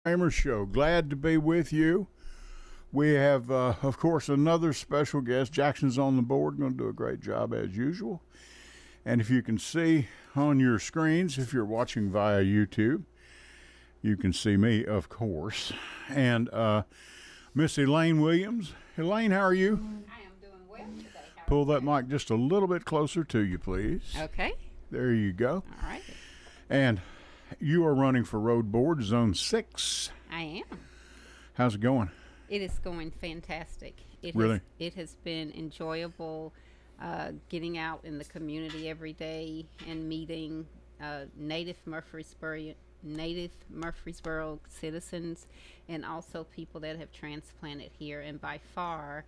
Raymer Show. Glad to be with you. We have, of course, another special guest. Jackson's on the board, going to do a great job as usual. And if you can see on your screens, if you're watching via YouTube, you can see me, of course. And Miss Elaine Williams. Elaine, how are you? I am doing well today. Pull that mic just a little bit closer to you, please. Okay. There you go. All right. And you are running for Road Board Zone 6. I am. How's it going? It is going fantastic. Really? It has been enjoyable getting out in the community every day and meeting native Murfreesboro citizens and also people that have transplanted here. And by far,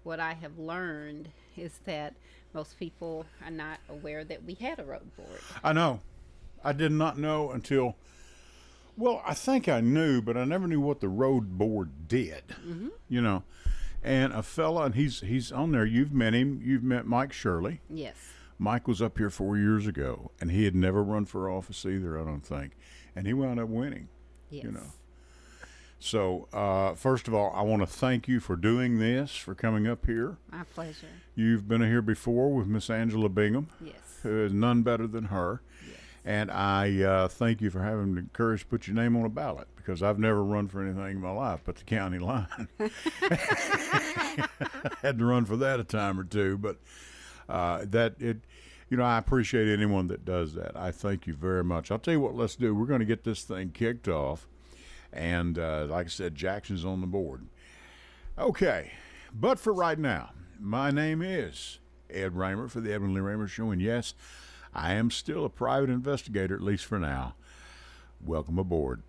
what I have learned is that most people are not aware that we had a road board. I know. I did not know until, well, I think I knew, but I never knew what the road board did. Mm-hmm. You know, and a fella, and he's on there. You've met him. You've met Mike Shirley. Yes. Mike was up here 4 years ago, and he had never run for office either, I don't think. And he wound up winning. Yes. You know. So, first of all, I want to thank you for doing this, for coming up here. My pleasure. You've been here before with Miss Angela Bingham. Yes. Who is none better than her. Yes. And I thank you for having the courage to put your name on a ballot, because I've never run for anything in my life but the county line. Had to run for that a time or two, but I appreciate anyone that does that. I thank you very much. I'll tell you what, let's do. We're going to get this thing kicked off, and like I said, Jackson's on the board. Okay, but for right now, my name is Ed Raymer for the Edwin Lee Raymer Show, and yes, I am still a private investigator, at least for now. Welcome aboard.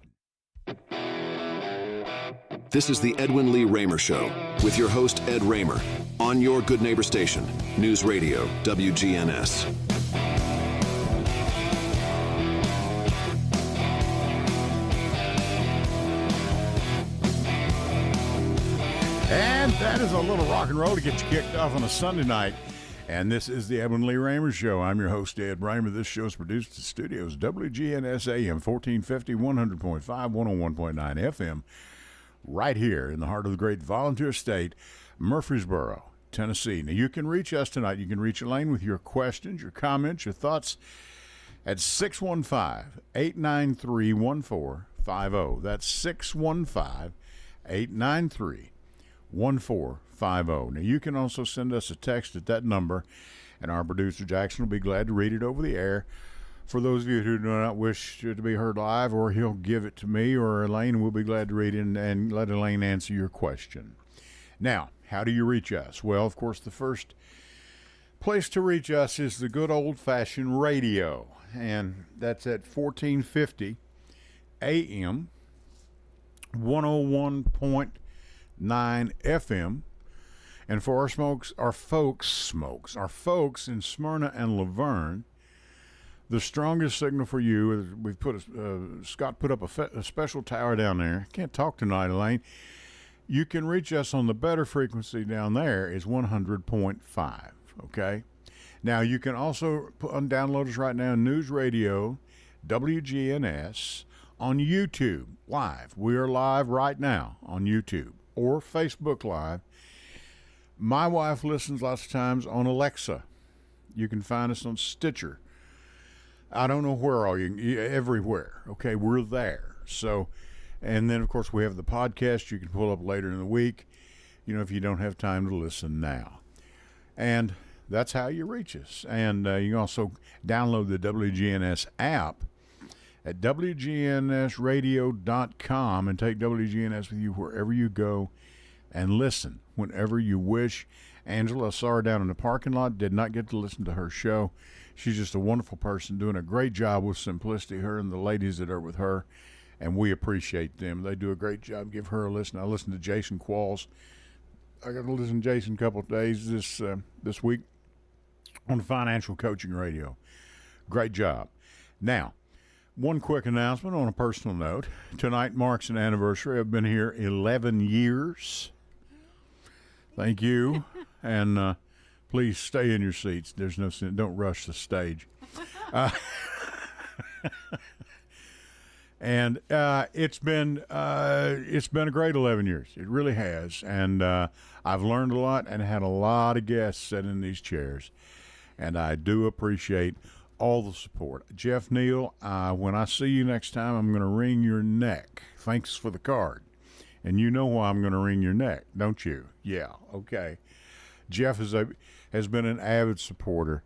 This is the Edwin Lee Raymer Show with your host, Ed Raymer, on your Good Neighbor station, News Radio, WGNS. And that is a little rock and roll to get you kicked off on a Sunday night. And this is the Edwin Lee Raymer Show. I'm your host, Ed Raymer. This show is produced at the studios, WGNS AM, 1450, 100.5, 101.9 FM, right here in the heart of the great volunteer state, Murfreesboro, Tennessee. Now, you can reach us tonight. You can reach Elaine with your questions, your comments, your thoughts at 615-893-1450. That's 615-893-1450. Now, you can also send us a text at that number, and our producer, Jackson, will be glad to read it over the air. For those of you who do not wish to be heard live, or he'll give it to me or Elaine, we'll be glad to read it and let Elaine answer your question. Now, how do you reach us? Well, of course, the first place to reach us is the good old-fashioned radio, and that's at 1450 AM, 101.9 FM. And for our folks in Smyrna and Laverne, the strongest signal for you is we've put Scott put up a special tower down there. Can't talk tonight, Elaine. You can reach us on the better frequency down there is 100.5. Okay. Now you can also download us right now, News Radio, WGNS, on YouTube live. We are live right now on YouTube or Facebook Live. My wife listens lots of times on Alexa. You can find us on Stitcher. I don't know where all you everywhere. Okay, we're there. So, and then of course we have the podcast you can pull up later in the week, if you don't have time to listen now. And that's how you reach us. And you can also download the WGNS app at WGNSradio.com and take WGNS with you wherever you go and listen whenever you wish. Angela, I saw her down in the parking lot, did not get to listen to her show. She's just a wonderful person, doing a great job with Simplicity, her and the ladies that are with her, and we appreciate them. They do a great job. Give her a listen. I listened to Jason Qualls. I got to listen to Jason a couple of days this week on Financial Coaching Radio. Great job. Now, one quick announcement on a personal note. Tonight marks an anniversary. I've been here 11 years. Thank you. And please stay in your seats. There's no sin. Don't rush the stage. And it's been a great 11 years. It really has. And I've learned a lot and had a lot of guests sitting in these chairs. And I do appreciate all the support. Jeff Neal, when I see you next time, I'm going to wring your neck. Thanks for the card. And you know why I'm going to wring your neck, don't you? Yeah, okay. Jeff has been an avid supporter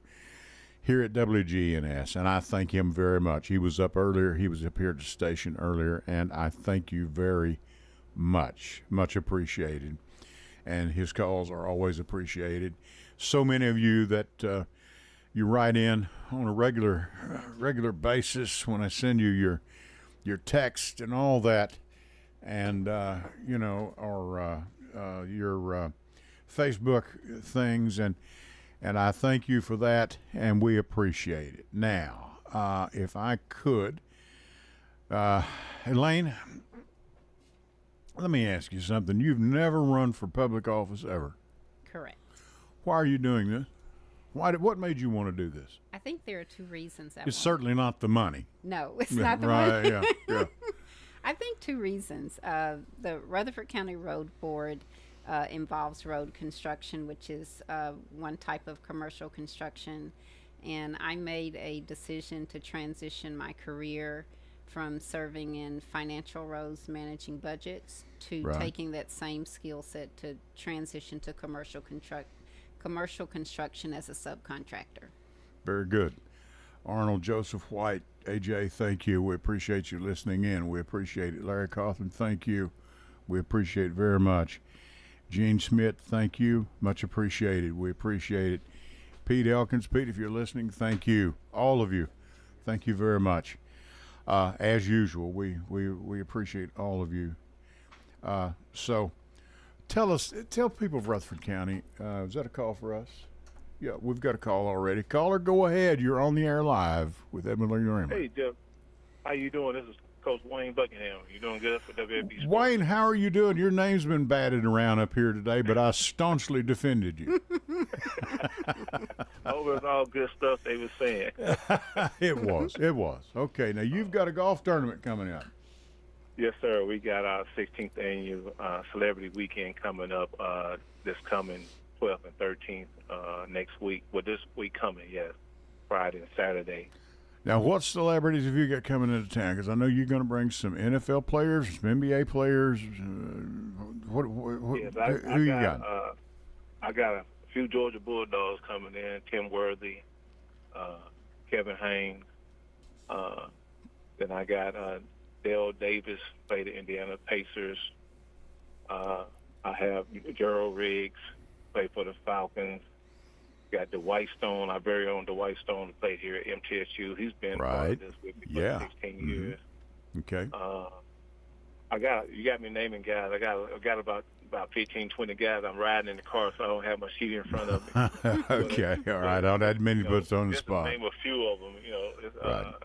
here at WGNS, and I thank him very much. He was up earlier. He was up here at the station earlier, and I thank you very much. Much appreciated. And his calls are always appreciated. So many of you that you write in on a regular basis when I send you your text and all that, and or your Facebook things, and I thank you for that, and we appreciate it. Now, if I could, Elaine, let me ask you something. You've never run for public office ever. Correct. Why are you doing this? What made you want to do this? I think there are two reasons. It's certainly not the money. No, it's not the money. Right, yeah. I think two reasons. The Rutherford County Road Board involves road construction, which is one type of commercial construction. And I made a decision to transition my career from serving in financial roles, managing budgets, to taking that same skill set to transition to commercial construction as a subcontractor. Very good. Arnold Joseph White, AJ, thank you. We appreciate you listening in. We appreciate it. Larry Coughlin, thank you. We appreciate it very much. Gene Schmidt, thank you. Much appreciated. We appreciate it. Pete Elkins, Pete, if you're listening, thank you. All of you, thank you very much. As usual, we appreciate all of you. So tell people of Rutherford County, is that a call for us? Yeah, we've got a call already. Caller, go ahead. You're on the air live with Edwin Lee Raymer. Hey, Jeff. How you doing? This is Coach Wayne Buckingham. You doing good for WFB Sports? Wayne, how are you doing? Your name's been batted around up here today, but I staunchly defended you. Oh, it was all good stuff they were saying. It was. Okay, now you've got a golf tournament coming up. Yes, sir. We got our 16th annual Celebrity Weekend coming up this coming 12th and 13th next week. Well, this week coming, yes, Friday and Saturday. Now, what celebrities have you got coming into town? Because I know you're going to bring some NFL players, some NBA players. Who you got? I got a few Georgia Bulldogs coming in. Tim Worthy, Kevin Haynes. Then I got Dale Davis, played the Indiana Pacers. I have Gerald Riggs, played for the Falcons. Got Dwight Stone, our very own Dwight Stone, who played here at MTSU. He's been part of this with me for 16 years. Okay. You got me naming guys. I got about 15, 20 guys. I'm riding in the car, so I don't have my sheet in front of me. Okay, all right. I don't have many butts on the spot. Just name a few of them.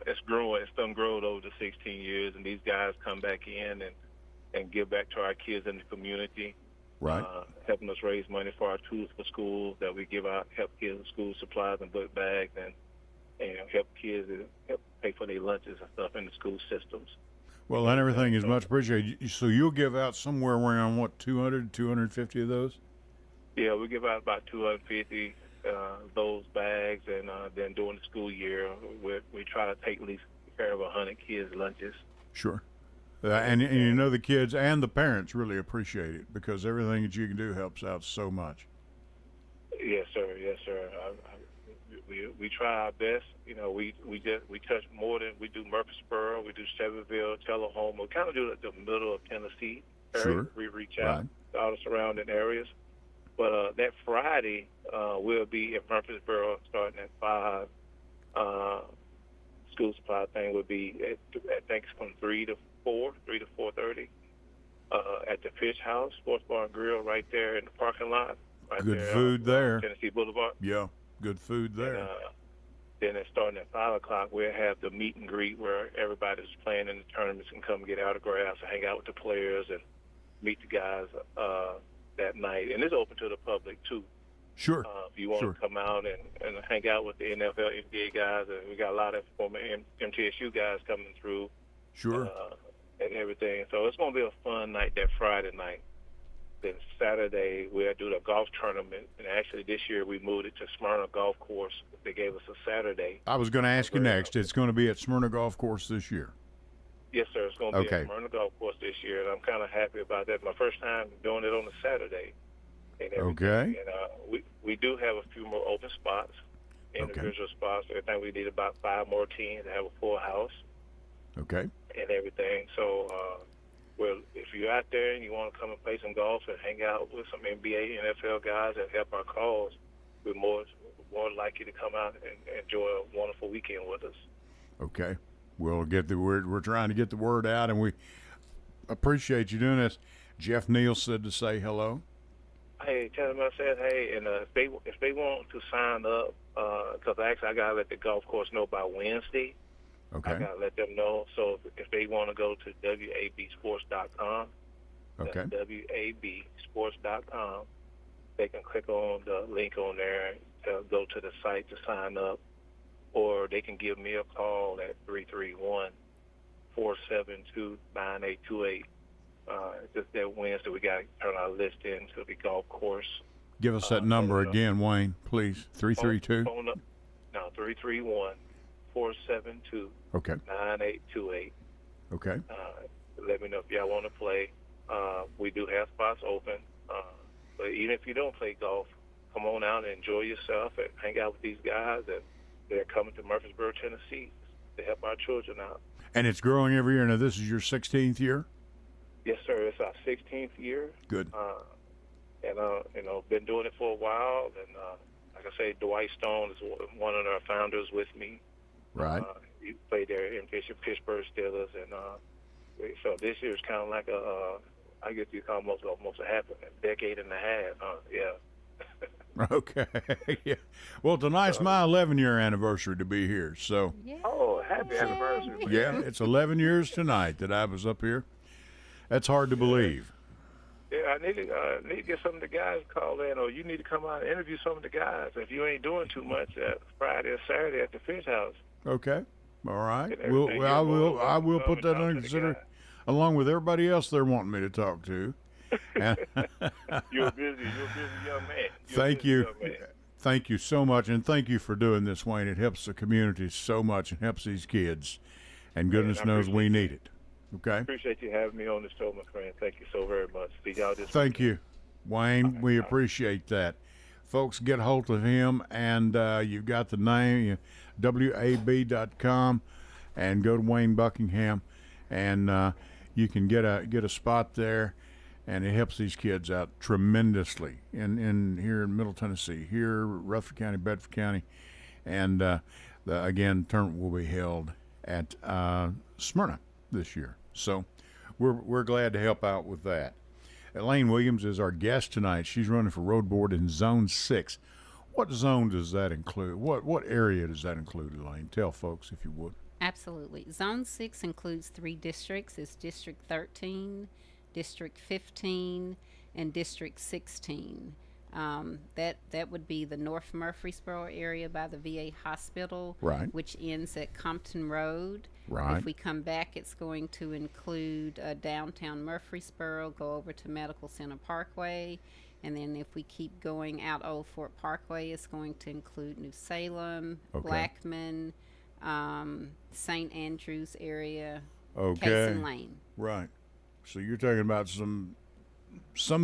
It's growing. It's done grown over the 16 years, and these guys come back in and give back to our kids in the community. Right. Helping us raise money for our tools for schools that we give out, help kids with school supplies and book bags, and help kids help pay for their lunches and stuff in the school systems. Well, and everything is much appreciated. So you'll give out somewhere around, 200, 250 of those? Yeah, we give out about 250 those bags, and then during the school year, we try to take at least care of 100 kids' lunches. Sure. And you know the kids and the parents really appreciate it because everything that you can do helps out so much. Yes, sir. Yes, sir. We try our best. We touch more than we do Murfreesboro. We do Shelbyville, Tullahoma. We kind of do the middle of Tennessee area. Sure. We reach out to all the surrounding areas. But that Friday we'll be in Murfreesboro starting at 5. School supply thing would be I think it's from 3 to 4:30 at the Fish House, Sports Bar and Grill, right there in the parking lot. Good food there. Tennessee Boulevard. Yeah, good food there. And, then it's starting at 5 o'clock. We'll have the meet and greet where everybody's playing in the tournaments can come get autographs and hang out with the players and meet the guys that night. And it's open to the public too. Sure. If you want to come out and hang out with the NFL, NBA guys, and we got a lot of former MTSU guys coming through. Sure. And everything. So it's going to be a fun night that Friday night. Then Saturday, we'll do the golf tournament. And actually, this year, we moved it to Smyrna Golf Course. They gave us a Saturday. I was going to ask you next. It's going to be at Smyrna Golf Course this year. Yes, sir. It's going to be at Smyrna Golf Course this year, and I'm kind of happy about that. My first time doing it on a Saturday. And everything. And we do have a few more open spots, individual spots. I think we need about 5 more teams to have a full house. Okay. And everything. So, well, if you're out there and you want to come and play some golf and hang out with some NBA, NFL guys that help our cause, we're more likely to come out and enjoy a wonderful weekend with us. Okay. We'll get the word. We're trying to get the word out, and we appreciate you doing this. Jeff Neal said to say hello. Hey, tell them I said hey, and if they want to sign up, because actually I got to let the golf course know by Wednesday. Okay. I got to let them know. So if they want to go to WABsports.com, okay, WABsports.com, they can click on the link on there to go to the site to sign up, or they can give me a call at 331-472-9828. Just that Wednesday, we got to turn our list in to the golf course. Give us that number again, Wayne, please. 332. Phone up. No, 331-472. Okay. 9828. Okay. Let me know if y'all want to play. We do have spots open. But even if you don't play golf, come on out and enjoy yourself and hang out with these guys. And they're coming to Murfreesboro, Tennessee to help our children out. And it's growing every year. Now, this is your 16th year? Yes, sir. It's our 16th year. Good. And, been doing it for a while. And like I say, Dwight Stone is one of our founders with me. Right. He played there in Pittsburgh Steelers. And so this year is kind of like I guess you call almost a decade and a half. Yeah. Okay. Yeah. Well, tonight's my 11-year anniversary to be here. So. Yeah. Oh, happy anniversary. Yeah, it's 11 years tonight that I was up here. That's hard to believe. Yeah, I need to get some of the guys called in, or you need to come out and interview some of the guys if you ain't doing too much Friday or Saturday at the Fish House. Okay. All right. I will put that under consideration, along with everybody else they're wanting me to talk to. You're a busy young man. Thank you. Thank you so much, and thank you for doing this, Wayne. It helps the community so much and helps these kids, and goodness knows we need it. Okay. Appreciate you having me on the show, my friend. Thank you so very much. See y'all this Thank you, Wayne. We appreciate that. Folks, get a hold of him, and you've got the name, WAB.com, and go to Wayne Buckingham, and you can get a spot there, and it helps these kids out tremendously in here in Middle Tennessee, here Rutherford County, Bedford County, and the tournament will be held at Smyrna this year. So we're glad to help out with that. Elaine Williams is our guest tonight. She's running for road board in Zone 6. What zone does that include? What area does that include, Elaine? Tell folks if you would. Absolutely. Zone 6 includes 3 districts. It's District 13, District 15, and District 16. That would be the North Murfreesboro area by the VA hospital, right, which ends at Compton Road. Right. If we come back, it's going to include downtown Murfreesboro, go over to Medical Center Parkway, and then if we keep going out Old Fort Parkway, it's going to include New Salem, Blackman, St. Andrews area, Cason Lane. Right. So you're talking about some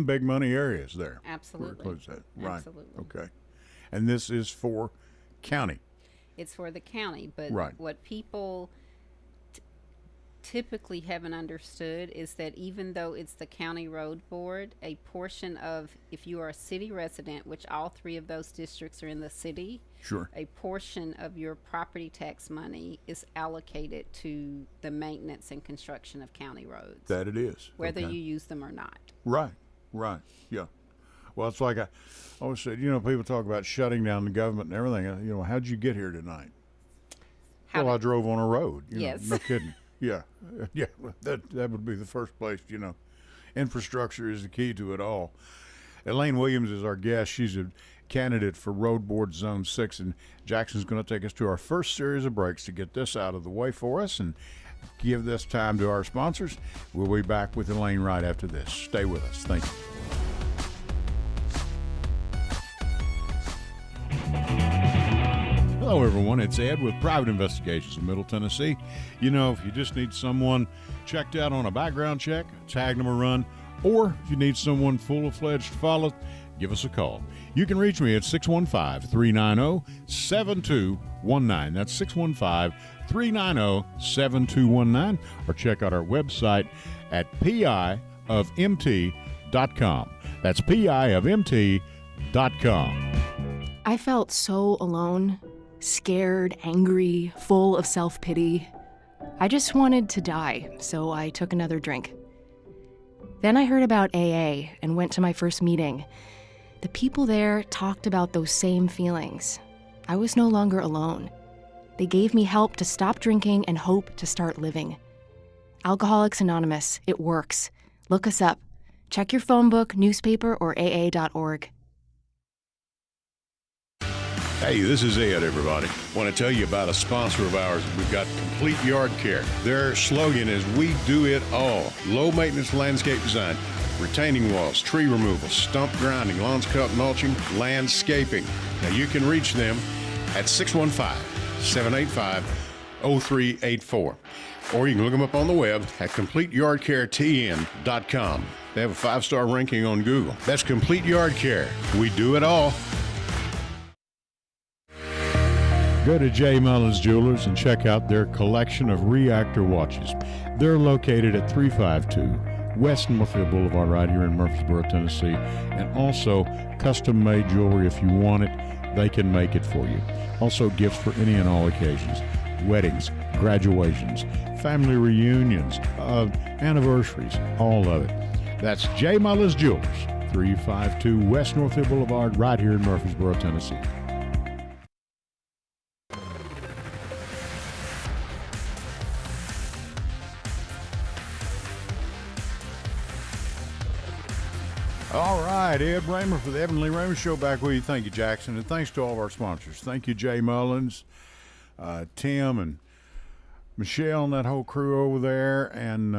big money areas there. Absolutely. Includes that. Right. Absolutely. Okay. And this is for county. It's for the county, but right, what people typically haven't understood is that even though it's the county road board, a portion of, if you are a city resident, which all 3 of those districts are in the city, sure, a portion of your property tax money is allocated to the maintenance and construction of county roads. That it is. Whether you use them or not. Right, yeah. Well, it's like I always said, people talk about shutting down the government and everything. How'd you get here tonight? I drove on a road. Yes. No kidding. Yeah. That would be the first place. Infrastructure is the key to it all. Elaine Williams is our guest. She's a candidate for Road Board Zone 6, and Jackson's going to take us to our first series of breaks to get this out of the way for us, and give this time to our sponsors. We'll be back with Elaine right after this. Stay with us. Thank you. Hello, everyone. It's Ed with Private Investigations in Middle Tennessee. You know, if you just need someone checked out on a background check, tag them a run, or if you need someone full-fledged to follow, give us a call. You can reach me at 615-390-7219. That's 615-390-7219, or check out our website at piofmt.com. That's piofmt.com. I felt so alone, scared, angry, full of self-pity. I just wanted to die, so I took another drink. Then I heard about AA and went to my first meeting. The people there talked about those same feelings. I was no longer alone. They gave me help to stop drinking and hope to start living. Alcoholics Anonymous, it works. Look us up. Check your phone book, newspaper, or aa.org. Hey, this is Ed, everybody. Want to tell you about a sponsor of ours. We've got Complete Yard Care. Their slogan is, we do it all. Low-maintenance landscape design, retaining walls, tree removal, stump grinding, lawn scut mulching, landscaping. Now, you can reach them at 615-785-0384. Or you can look them up on the web at CompleteYardCareTN.com. They have a 5-star ranking on Google. That's Complete Yard Care. We do it all. Go to J. Mullins Jewelers and check out their collection of reactor watches. They're located at 352 West Northfield Boulevard right here in Murfreesboro, Tennessee. And also custom-made jewelry. If you want it, they can make it for you. Also gifts for any and all occasions. Weddings, graduations, family reunions, anniversaries, all of it. That's J. Mullins Jewelers, 352 West Northfield Boulevard right here in Murfreesboro, Tennessee. All right, Ed Raymer for the Edwin Lee Raymer Show back with you. Thank you, Jackson, and thanks to all of our sponsors. Thank you, Jay Mullins, Tim, and Michelle, and that whole crew over there, and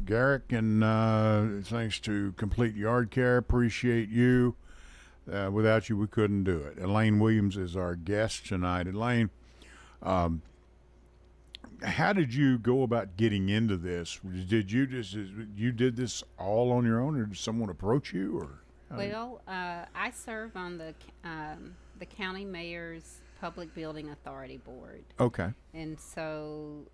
Garrick, and thanks to Complete Yard Care. Appreciate you. Without you, we couldn't do it. Elaine Williams is our guest tonight. Elaine, how did you go about getting into this? Did you did this all on your own, or did someone approach you? Or I serve on the county mayor's Public Building Authority Board. Okay. And so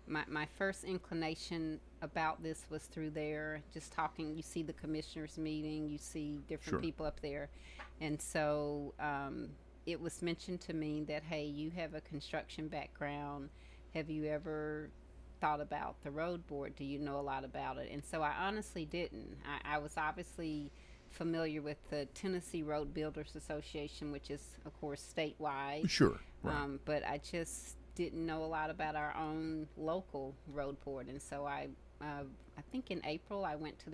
my first inclination about this was through there, just talking. You see the commissioners meeting, you see different people up there, and so it was mentioned to me that, hey, you have a construction background. Have you ever thought about the road board? Do you know a lot about it? And so I honestly didn't. I was obviously familiar with the Tennessee Road Builders Association, which is, of course, statewide. Sure. Right. But I just didn't know a lot about our own local road board. And so I think in April I went to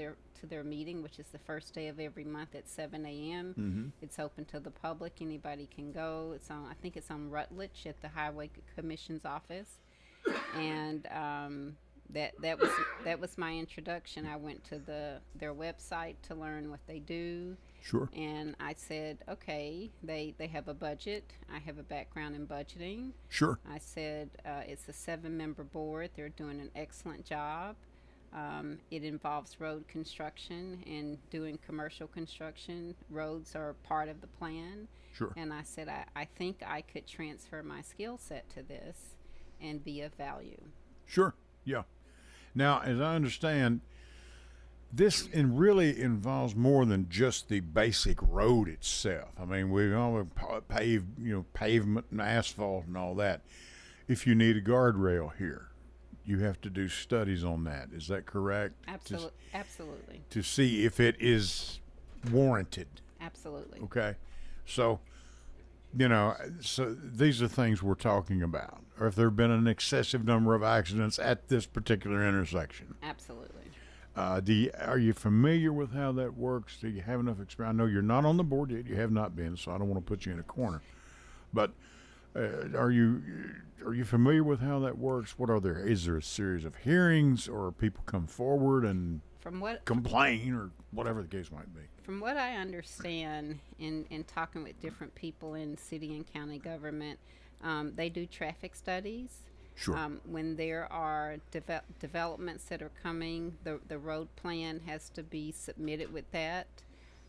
their meeting, which is the first day of every month at 7 a.m. Mm-hmm. It's open to the public. Anybody can go. I think it's on Rutledge at the Highway Commission's office. And that was my introduction. I went to their website to learn what they do. Sure. And I said, okay, they have a budget. I have a background in budgeting. Sure. I said, it's a 7-member board. They're doing an excellent job. It involves road construction and doing commercial construction. Roads are part of the plan. Sure. And I said, I think I could transfer my skill set to this and be of value. Sure. Yeah. Now, as I understand, this really involves more than just the basic road itself. I mean, we all pavement and asphalt and all that. If you need a guardrail here, you have to do studies on that. Is that correct? Absolutely. To see if it is warranted. Absolutely. Okay. So, so these are things we're talking about. Or if there have been an excessive number of accidents at this particular intersection. Absolutely. Are you familiar with how that works? Do you have enough experience? I know you're not on the board yet. You have not been, so I don't want to put you in a corner. But Are you familiar with how that works? Is there a series of hearings, or people come forward and complain, or whatever the case might be? From what I understand in talking with different people in city and county government, they do traffic studies. Sure. When there are developments that are coming, the road plan has to be submitted with that.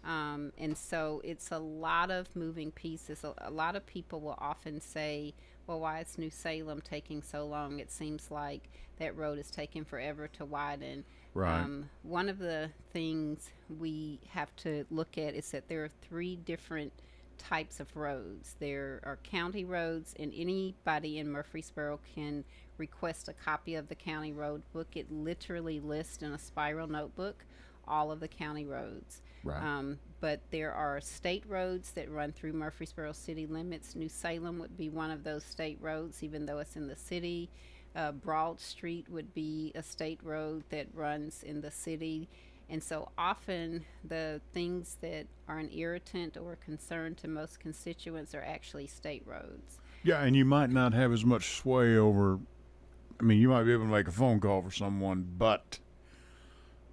And so it's a lot of moving pieces. A lot of people will often say, well, why is New Salem taking so long? It seems like that road is taking forever to widen. Right. One of the things we have to look at is that there are 3 different types of roads. There are county roads, and anybody in Murfreesboro can request a copy of the county road book. It literally lists in a spiral notebook all of the county roads. Right. But there are state roads that run through Murfreesboro city limits. New Salem would be one of those state roads, even though it's in the city. Broad Street would be a state road that runs in the city. And so often the things that are an irritant or a concern to most constituents are actually state roads. Yeah, and you might not have as much sway over, I mean, you might be able to make a phone call for someone, but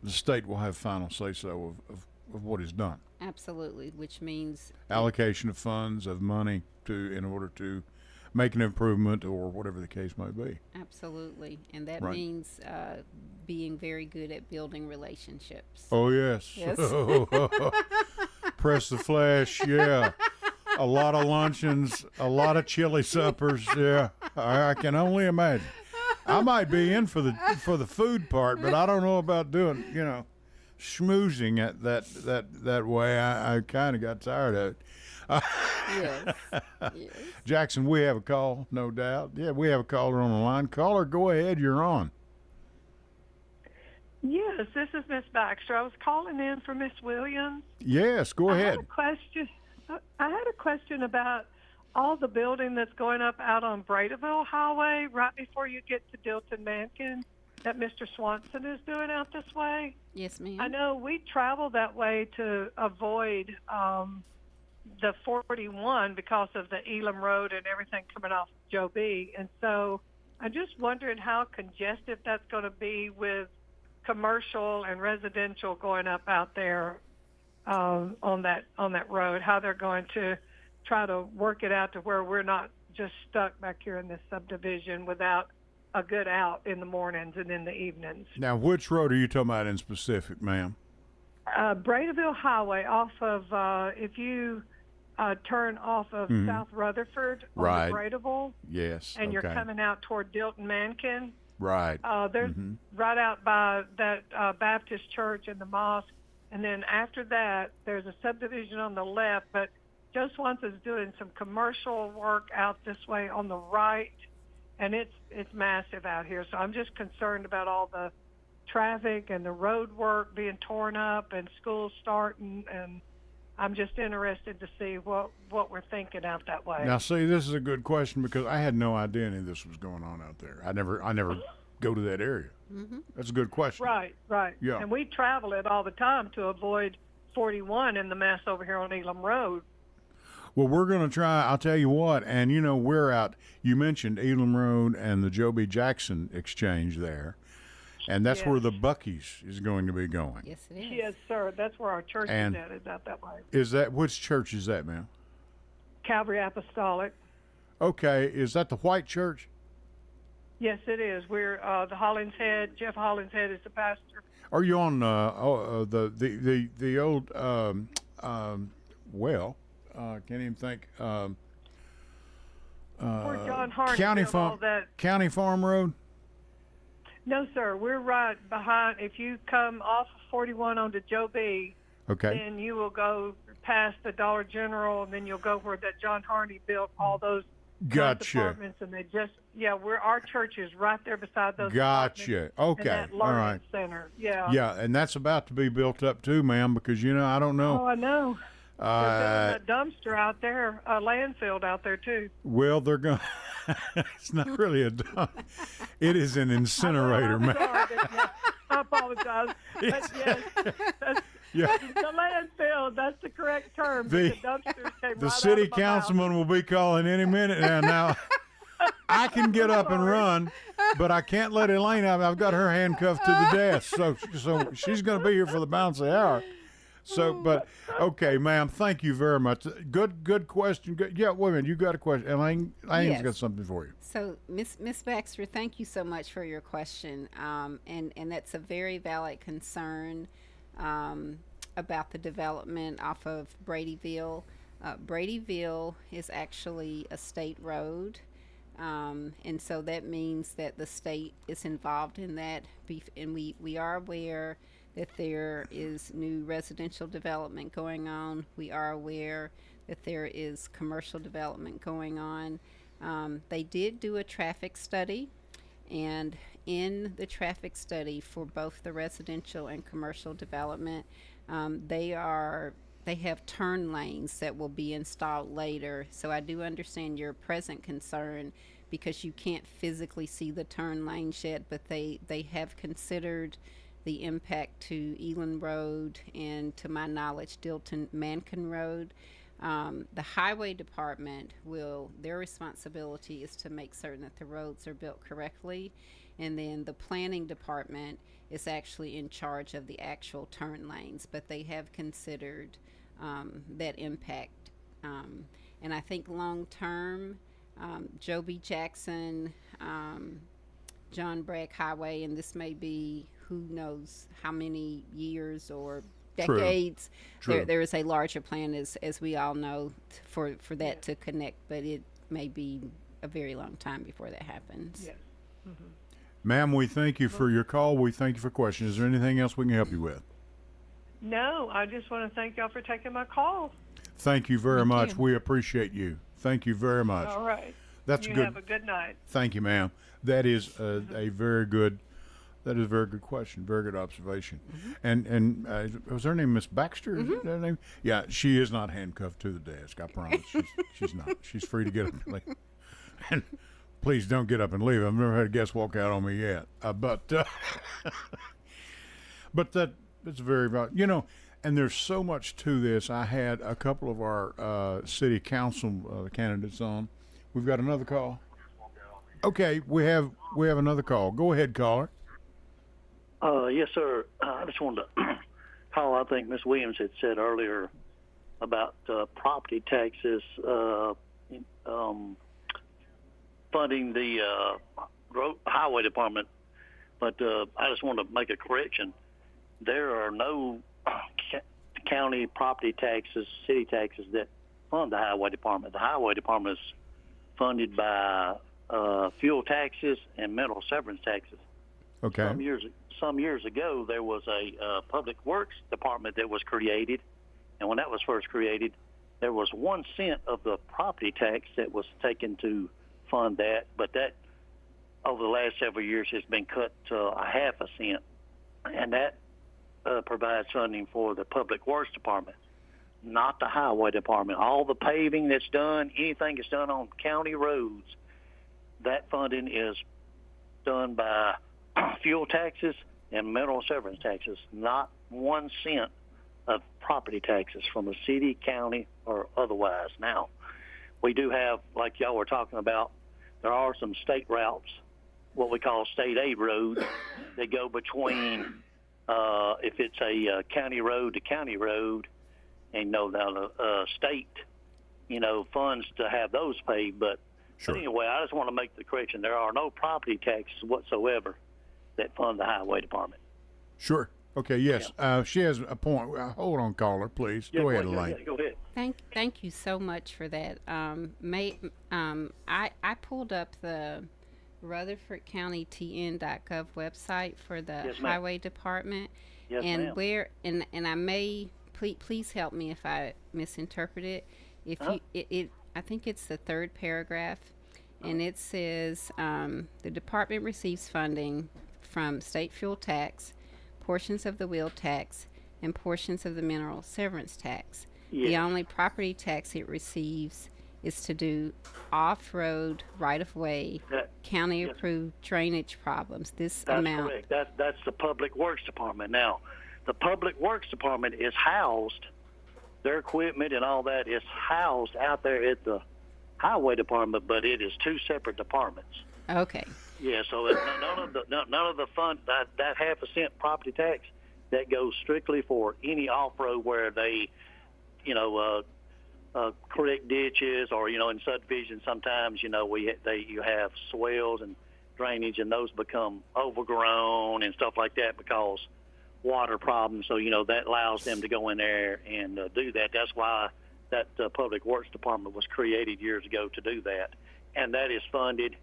the state will have final say-so of what is done. Absolutely, which means Allocation of funds, of money in order to make an improvement or whatever the case might be. absolutely. And that Right. means being very good at building relationships. Oh, yes. Yes. Press the flesh, yeah. A lot of luncheons, a lot of chili suppers, yeah. I can only imagine. I might be in for the food part, but I don't know about doing, schmoozing at that way. I kind of got tired of it. Yes. Yes. Jackson, we have a call, no doubt. Yeah, we have a caller on the line. Caller, go ahead. You're on. Yes, this is Miss Baxter. I was calling in for Miss Williams. Yes, go I ahead. had a question about all the building that's going up out on Bradaville Highway right before you get to Dilton Mankin that Mr. Swanson is doing out this way. Yes, ma'am. I know we travel that way to avoid the 41 because of the Elam Road and everything coming off Joe B. And so I'm just wondering how congested that's going to be with commercial and residential going up out there on that road, how they're going to try to work it out to where we're not just stuck back here in this subdivision without a good out in the mornings and in the evenings. Now, which road are you talking about in specific, ma'am? Bradaville Highway off of, if you turn off of South Rutherford on Right. Bradaville, Yes. and okay. you're coming out toward Dilton Mankin, Right. there's right out by that Baptist church and the mosque, and then after that, there's a subdivision on the left, but Joe Swanson's doing some commercial work out this way on the right, and it's massive out here. So I'm just concerned about all the traffic and the road work being torn up and schools starting, and I'm just interested to see what we're thinking out that way. Now, see, this is a good question because I had no idea any of this was going on out there. I never go to that area. Mm-hmm. That's a good question. Right. Yeah. And we travel it all the time to avoid 41 and the mess over here on Elam Road. Well, we're going to try. I'll tell you what, and we're out. You mentioned Elam Road and the Joe B. Jackson exchange there, and that's Yes. where the Buc-ee's is going to be going. Yes, it is. Yes, sir. That's where our church And- is out that way. Is that which church is that, ma'am? Calvary Apostolic. Okay, is that the white church? Yes, it is. We're the Hollingshead. Jeff Hollingshead is the pastor. Are you on the old can't even think Where John Harney County built all Farm that. County Farm Road? No, sir. We're right behind. If you come off of 41 onto Joe B, Okay. then you will go past the Dollar General, and then you'll go where that John Harney built all those nice Gotcha. apartments, and our church is right there beside those Gotcha. apartments Okay. and that All learning right. center. Yeah. Yeah, and that's about to be built up too, ma'am, because I don't know. Oh, I know. They're building a dumpster out there, a landfill out there too. Well, they're going to it's not really a dump. It is an incinerator, I'm man. sorry, I apologize. But yes, Yeah. The landfill, that's the correct term. The- The dumpsters came The right city out of my mouth. councilman will be calling any minute now. I can get up and run, but I can't let Elaine out. I've got her handcuffed to the desk, so she's going to be here for the balance of the hour. So, but okay, ma'am, thank you very much. Good question. Good. Yeah, wait a minute, you got a question. Elaine's Yes. got something for you. So, Miss Baxter, thank you so much for your question, and that's a very valid concern about the development off of Bradyville. Bradyville is actually a state road, and so that means that the state is involved in that, and we are aware that there is new residential development going on. We are aware that there is commercial development going on. They did do a traffic study, and in the traffic study for both the residential and commercial development, they have turn lanes that will be installed later. So I do understand your present concern because you can't physically see the turn lanes yet, but they have considered the impact to Elam Road and, to my knowledge, Dilton-Mankin Road. The highway department their responsibility is to make certain that the roads are built correctly, and then the planning department is actually in charge of the actual turn lanes, but they have considered that impact. And I think long term, Joe B. Jackson, John Bragg Highway, and this may be who knows how many years or decades. True. There is a larger plan, as we all know, for that to connect, but it may be a very long time before that happens. Yes. Ma'am, we thank you for your call. We thank you for questions. Is there anything else we can help you with? No, I just want to thank y'all for taking my call. Thank you very much. you. We appreciate you. Thank you very much. All right. That's you good. have a good night. Thank you, ma'am. That is a very good. That is a very good question. Very good observation. And was her name Miss Baxter? Is that her name? Yeah, she is not handcuffed to the desk. I promise. She's not. She's free to get up and leave. And please don't get up and leave. I've never had a guest walk out on me yet. But that's very valuable. And there's so much to this. I had a couple of our city council candidates on. We've got another call. Okay, we have another call. Go ahead, caller. Yes, sir. I just wanted to call. I think Ms. Williams had said earlier about property taxes funding the highway department, but I just want to make a correction. There are no county property taxes, city taxes that fund the highway department. The highway department is funded by fuel taxes and mineral severance taxes. Okay. Some years ago, there was a public works department that was created, and when that was first created, there was 1 cent of the property tax that was taken to fund that, but that over the last several years has been cut to a half a cent, and that provides funding for the public works department, not the highway department. All the paving that's done, anything that's done on county roads, that funding is done by fuel taxes and mineral severance taxes, not 1 cent of property taxes from the city, county, or otherwise. Now, we do have, like y'all were talking about, there are some state routes, what we call state aid roads, that go between, if it's a county road to county road, and now the state, funds to have those paid. But anyway, I just want to make the correction. There are no property taxes whatsoever that fund the highway department. Sure. Okay, yes. Yeah. She has a point. Hold on, caller, please. Go ahead, Elaine. Go ahead. Thank you so much for that. I pulled up the Rutherford County TN.gov website for the highway department, Yes, and ma'am. where and I may please help me if I misinterpret it. If you I think it's the third paragraph, and it says the department receives funding from state fuel tax, portions of the wheel tax, and portions of the mineral severance tax. Yes. The only property tax it receives is to do off-road, right-of-way, county-approved drainage problems. This That's amount. correct. That's the public works department. Now, the Public Works Department is housed, their equipment and all that is housed out there at the Highway Department, but it is two separate departments. Okay. Yeah, so none of the fund that 0.5 cent property tax that goes strictly for any off-road where they, correct ditches, or in subdivisions sometimes you have swales and drainage, and those become overgrown and stuff like that because water problems. So that allows them to go in there and do that. That's why that Public Works Department was created years ago to do that, and that is funded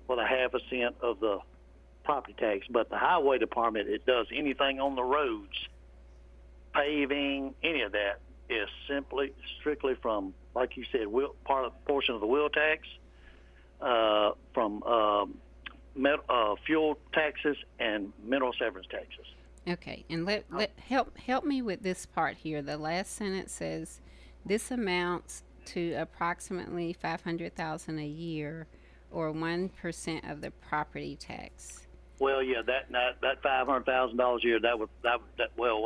with 0.5 cent of the property tax. But the Highway Department, it does anything on the roads, paving, any of that is strictly from, like you said, portion of the wheel tax, from fuel taxes and mineral severance taxes. Okay, and help me with this part here. The last sentence says, "This amounts to approximately $500,000 a year, or 1% of the property tax." Well, yeah, that $500,000 a year. What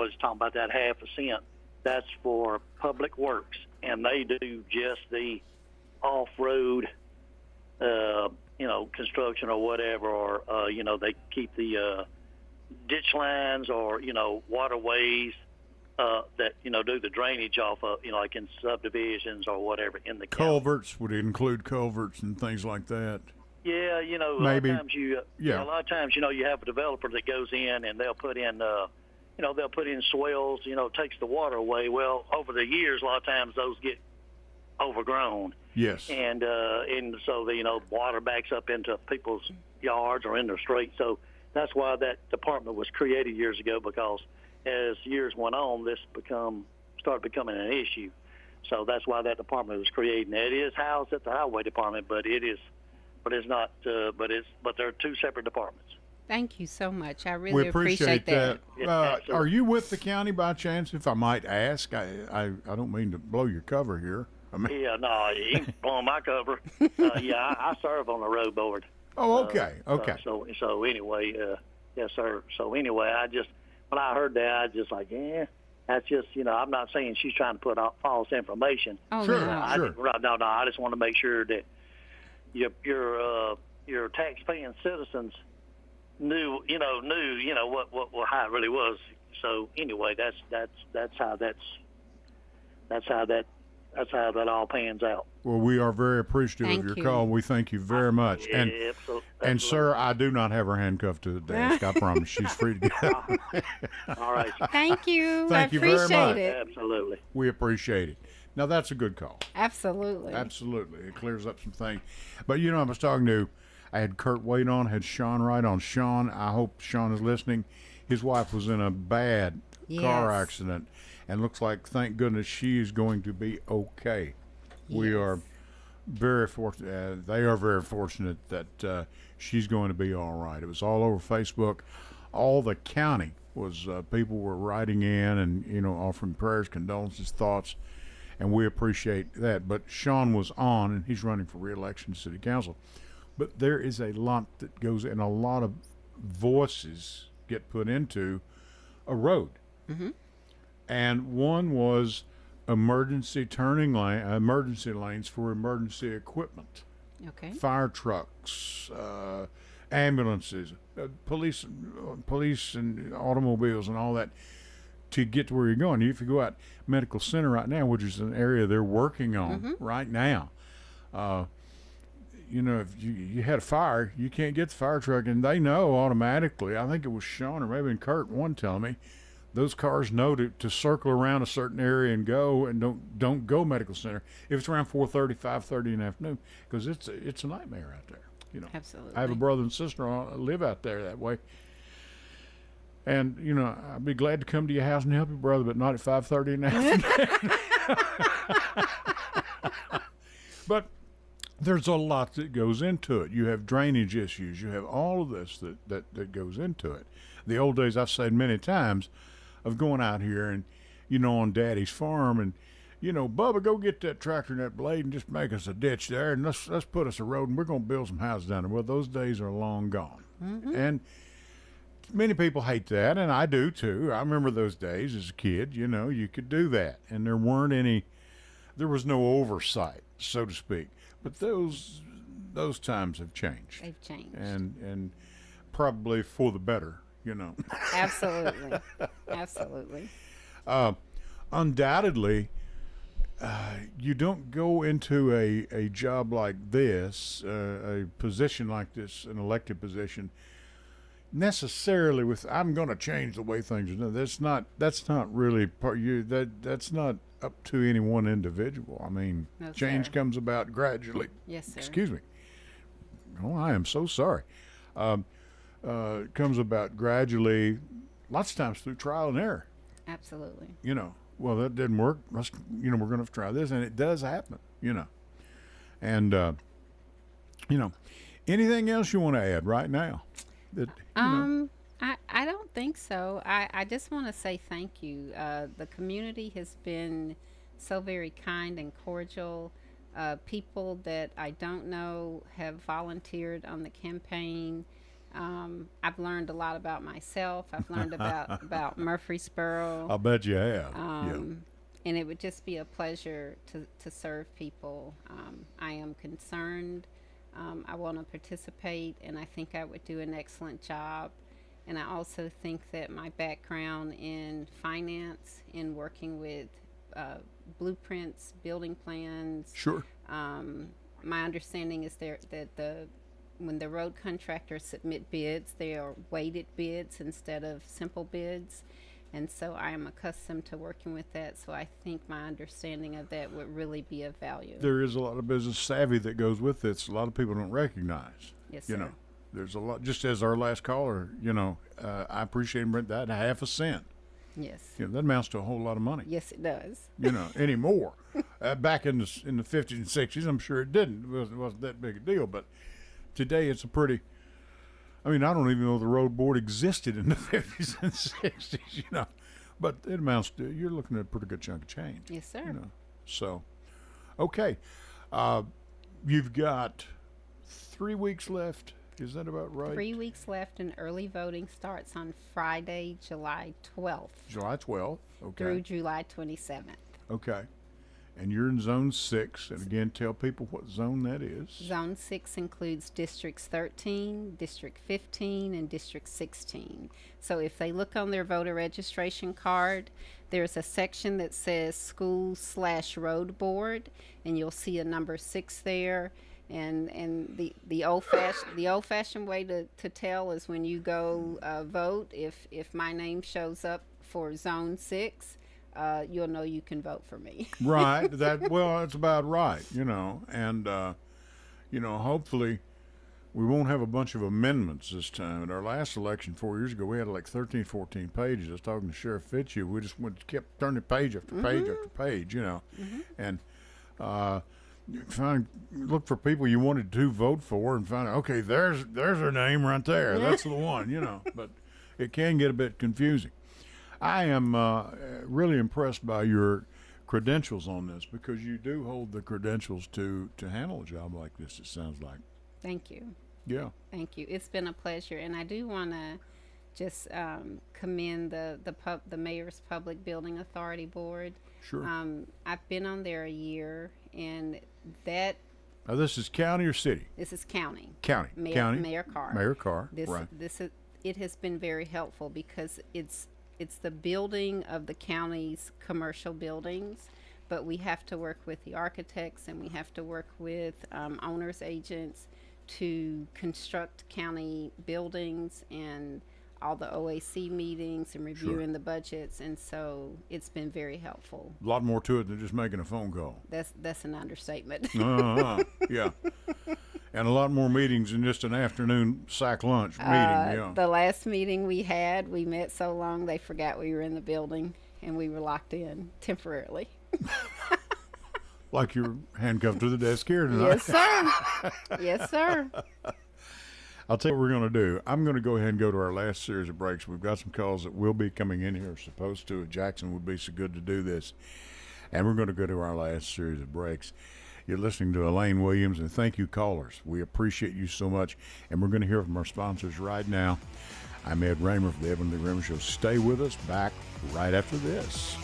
it's talking about, that 0.5 cent. That's for Public Works, and they do just the off-road, construction or whatever, or they keep the ditch lines or waterways that do the drainage off of like in subdivisions or whatever in the county. Culverts would include culverts and things like that. Yeah, Maybe. A lot of times you have a developer that goes in and they'll put in they'll put in swales, takes the water away. Well, over the years, a lot of times those get overgrown. Yes. And so the water backs up into people's yards or in their streets. So that's why that department was created years ago, because as years went on, this started becoming an issue. So that's why that department was created. And it is housed at the Highway Department, but it's not. But they're two separate departments. Thank you so much. I really We appreciate that. Yeah, Are you with the county by chance, if I might ask? I don't mean to blow your cover here. Yeah, no, you ain't blowing my cover. I serve on the road board. Oh, okay, okay. So anyway, yes, sir. So anyway, when I heard that, I just like, that's just, I'm not saying she's trying to put out false information. Oh, Sure, no. sure. No, I just want to make sure that your tax-paying citizens knew how it really was. So anyway, that's how that all pans out. Well, we are very appreciative Thank of your you. call. We thank you very much. Yeah, and absolutely. and sir, I do not have her handcuffed to the desk. I promise. She's free to go. All right. Thank you. Thank I you very appreciate much. it. Absolutely. We appreciate it. Now that's a good call. Absolutely. Absolutely, it clears up some things. But I was talking to, I had Kurt Wade on, had Sean Wright on. Sean, I hope Sean is listening. His wife was in a bad car Yes. accident, and looks like, thank goodness, she is going to be okay. We are very fortunate. They are very fortunate that she's going to be all right. It was all over Facebook. All the county was people were writing in and offering prayers, condolences, thoughts, and we appreciate that. But Sean was on, and he's running for re-election to city council. But there is a lot that goes, and a lot of voices get put into a road. Mm-hmm. And one was emergency lanes for emergency equipment, Okay. fire trucks, ambulances, police and automobiles and all that, to get to where you're going. If you go out medical center right now, which is an area they're working on right now, if you had a fire, you can't get the fire truck, and they know automatically. I think it was Sean or maybe Kurt one telling me, those cars know to circle around a certain area and go, and don't go medical center if it's around 4:30, 5:30 in the afternoon, because it's a nightmare out there. Absolutely. I have a brother and sister live out there that way, and I'd be glad to come to your house and help you, brother, but not at 5:30 in the afternoon. But there's a lot that goes into it. You have drainage issues. You have all of this that goes into it. The old days, I've said many times, of going out here and, on Daddy's farm and, Bubba, go get that tractor and that blade and just make us a ditch there and let's put us a road and we're going to build some houses down there. Well, those days are long gone. Mm-hmm. And many people hate that, and I do too. I remember those days as a kid. You could do that, and there was no oversight, so to speak. But those times have changed. They've changed. And probably for the better. Absolutely. Absolutely. Undoubtedly, you don't go into a job like this, a position like this, an elected position, necessarily with I'm going to change the way things are done. That's not really part you. That's not up to any one individual. I mean, No, change sir. comes about gradually. Yes, sir. Excuse me. Oh, I am so sorry. Comes about gradually, lots of times through trial and error. Absolutely. Well, that didn't work. We're going to try this, and it does happen. And anything else you want to add right now? I don't think so. I just want to say thank you. The community has been so very kind and cordial. People that I don't know have volunteered on the campaign. I've learned a lot about myself. I've learned about Murfreesboro. I'll bet you have. And it would just be a pleasure to serve people. I am concerned. I want to participate, and I think I would do an excellent job. And I also think that my background in finance, in working with blueprints, building plans. Sure. My understanding is that when the road contractors submit bids, they are weighted bids instead of simple bids. And so I am accustomed to working with that. So I think my understanding of that would really be of value. There is a lot of business savvy that goes with this. A lot of people don't recognize. Yes, sir. There's a lot, just as our last caller, I appreciate that half a cent. Yes. That amounts to a whole lot of money. Yes, it does. Anymore. Back in the 50s and 60s, I'm sure it didn't. It wasn't that big a deal. But today it's I don't even know the road board existed in the 50s and 60s, But it amounts to, you're looking at a pretty good chunk of change. Yes, sir. So, okay. You've got 3 weeks left. Is that about right? 3 weeks left, and early voting starts on Friday, July 12th. July 12th. Okay. Through July 27th. Okay. And you're in Zone 6. And again, tell people what zone that is. Zone 6 includes Districts 13, District 15, and District 16. So if they look on their voter registration card, there's a section that says School/Road Board, and you'll see a number 6 there. And the old-fashioned way to tell is when you go vote, if my name shows up for Zone 6, you'll know you can vote for me. Right. That's about right, and hopefully we won't have a bunch of amendments this time. At our last election 4 years ago, we had like 13, 14 pages. I was talking to Sheriff Fitzhugh. We just kept turning page after page after page, and look for people you wanted to vote for and find out, okay, there's her name right there. That's the one, but it can get a bit confusing. I am really impressed by your credentials on this, because you do hold the credentials to handle a job like this, it sounds like. Thank you. Yeah. Thank you. It's been a pleasure, and I do want to just commend the Mayor's Public Building Authority Board. Sure. I've been on there a year, and that. Now, this is county or city? This is county. County. Mayor Carr. Mayor Carr. Right. It has been very helpful, because it's the building of the county's commercial buildings, but we have to work with the architects, and we have to work with owners agents to construct county buildings, and all the OAC meetings and reviewing the budgets, and so it's been very helpful. A lot more to it than just making a phone call. That's an understatement. Yeah. And a lot more meetings than just an afternoon sack lunch meeting. Yeah. The last meeting we had, we met so long they forgot we were in the building, and we were locked in temporarily. Like you're handcuffed to the desk here tonight. Yes, sir. Yes, sir. I'll tell you what we're going to do. I'm going to go ahead and go to our last series of breaks. We've got some calls that will be coming in here, supposed to. Jackson would be so good to do this. And we're going to go to our last series of breaks. You're listening to Elaine Williams, and thank you, callers. We appreciate you so much. And we're going to hear from our sponsors right now. I'm Ed Raymer for the Edwin Lee Raymer Show. Stay with us. Back right after this.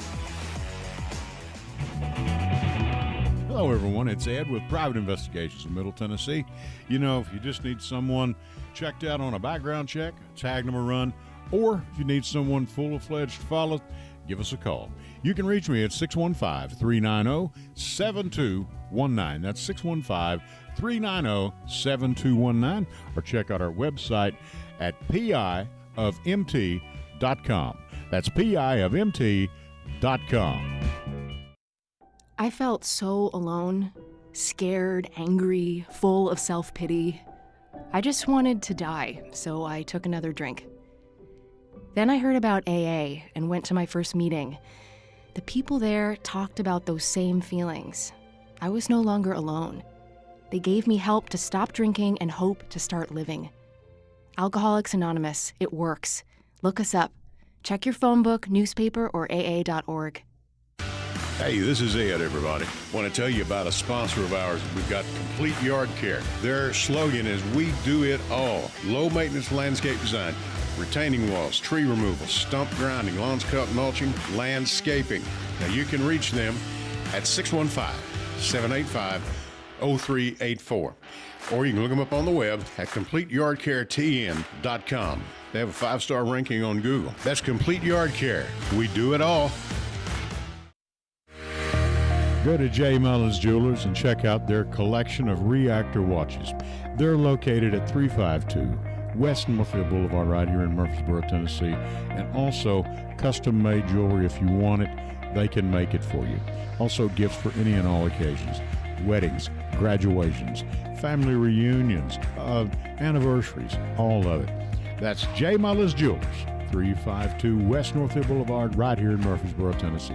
Hello, everyone. It's Ed with Private Investigations in Middle Tennessee. You know, if you just need someone checked out on a background check, tag them a run, or if you need someone full-fledged to follow, give us a call. You can reach me at 615-390-7219. That's 615-390-7219. Or check out our website at piofmt.com. That's piofmt.com. I felt so alone, scared, angry, full of self-pity. I just wanted to die, so I took another drink. Then I heard about AA and went to my first meeting. The people there talked about those same feelings. I was no longer alone. They gave me help to stop drinking and hope to start living. Alcoholics Anonymous, it works. Look us up. Check your phone book, newspaper, or aa.org. Hey, this is Ed, everybody. Want to tell you about a sponsor of ours. We've got Complete Yard Care. Their slogan is, we do it all. Low maintenance landscape design, retaining walls, tree removal, stump grinding, lawns cut, mulching, landscaping. Now you can reach them at 615-785-0384. Or you can look them up on the web at CompleteYardCareTN.com. They have a 5-star ranking on Google. That's Complete Yard Care. We do it all. Go to J. Mullins Jewelers and check out their collection of reactor watches. They're located at 352 West Northfield Boulevard right here in Murfreesboro, Tennessee. And also custom-made jewelry. If you want it, they can make it for you. Also gifts for any and all occasions. Weddings, graduations, family reunions, anniversaries, all of it. That's J. Mullins Jewelers, 352 West Northfield Boulevard right here in Murfreesboro, Tennessee.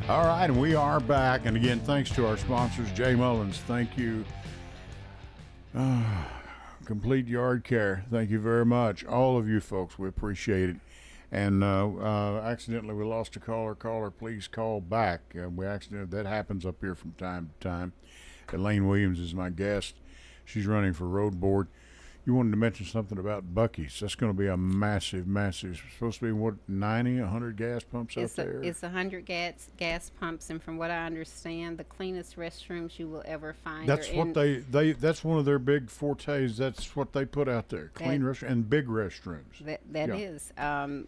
All right, and we are back. And again, thanks to our sponsors, J. Mullins. Thank you. Complete Yard Care. Thank you very much. All of you folks, we appreciate it. And accidentally we lost a caller. Caller, please call back. That happens up here from time to time. Elaine Williams is my guest. She's running for road board. You wanted to mention something about Buc-ee's. That's going to be a massive, supposed to be, 90, 100 gas pumps out there? It's 100 gas pumps, and from what I understand, the cleanest restrooms you will ever find. That's what that's one of their big fortes. That's what they put out there, clean restrooms and big restrooms. That is. I